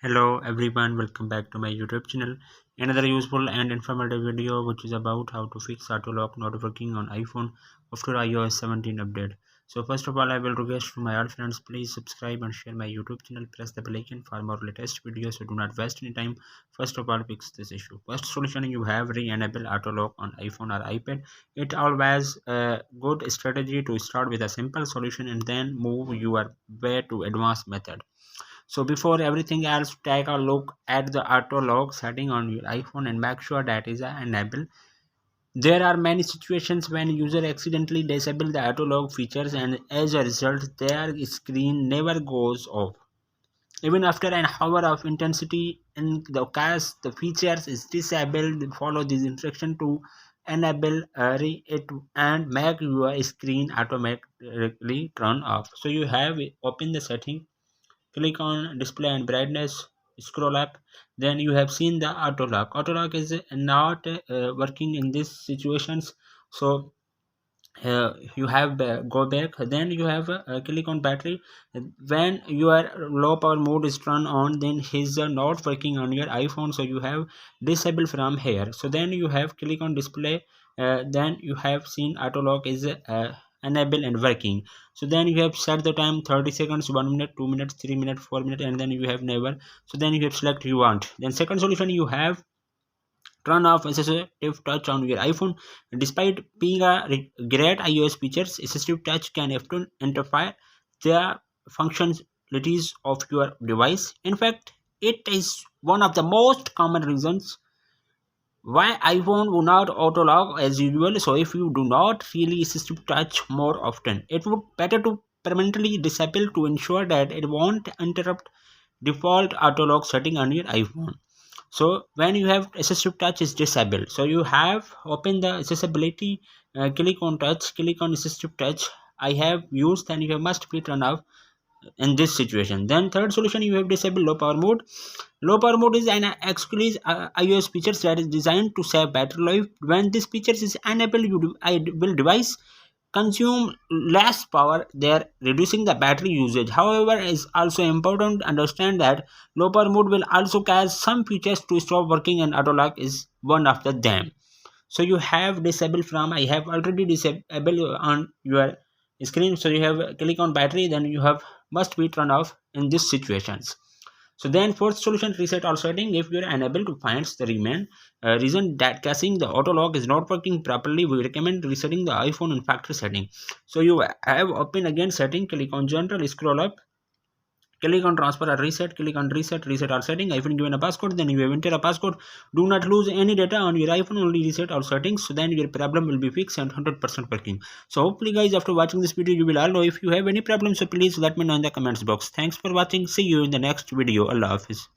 Hello everyone, welcome back to my YouTube channel. Another useful and informative video which is about how to fix auto lock not working on iPhone after iOS 17 update. So first of all, I will request to my all friends, please subscribe and share my YouTube channel. Press the bell icon for more latest videos, so do not waste any time. First of all, fix this issue. First solution, you have re-enable auto lock on iPhone or iPad. It always a good strategy to start with a simple solution and then move your way to advanced method. So before everything else, take a look at the auto lock setting on your iPhone and make sure that is enabled. There are many situations when user accidentally disable the auto lock features, and as a result their screen never goes off even after an hour of intensity. In the case the features is disabled, follow this instruction to enable it and make your screen automatically turn off. So you have open the setting, click on display and brightness, scroll up, then you have seen the auto lock is not working in these situations. So you have go back, then you have click on battery. When your low power mode is turned on, then is not working on your iPhone, so you have disable from here. So then you have click on display, then you have seen auto lock is enable and working. So then you have set the time 30 seconds, 1 minute, 2 minutes, 3 minutes, 4 minutes, and then you have never. So then you have select you want. Then second solution, you have turn off assistive touch on your iPhone. Despite being a great iOS features, assistive touch can often interfere the functionalities of your device. In fact, it is one of the most common reasons why iPhone will not auto lock as usual. So if you do not really assistive touch more often, it would better to permanently disable to ensure that it won't interrupt default auto lock setting on your iPhone. So when you have assistive touch is disabled, so you have open the accessibility, click on touch, click on assistive touch. I have used, and you have must be turned off in this situation. Then third solution, you have disabled low power mode. Low power mode is an exclusive iOS feature that is designed to save battery life. When this feature is enabled, I will device consume less power there, reducing the battery usage. However, it is also important to understand that low power mode will also cause some features to stop working, and auto lock is one of the them. So you have disabled from, I have already disabled on your screen. So you have click on battery, then you have must be turned off in these situations. So then fourth solution, reset all setting. If you are unable to find the remain reason that caching the auto lock is not working properly, we recommend resetting the iPhone in factory setting. So you have open again setting, click on general, scroll up, click on transfer or reset, click on reset all setting. iPhone given a passcode, then you have enter a passcode. Do not lose any data on your iPhone, only reset all settings, so then your problem will be fixed and 100% working. So hopefully guys, after watching this video you will all know. If you have any problems, so please let me know in the comments box. Thanks for watching, see you in the next video. Allah Hafiz.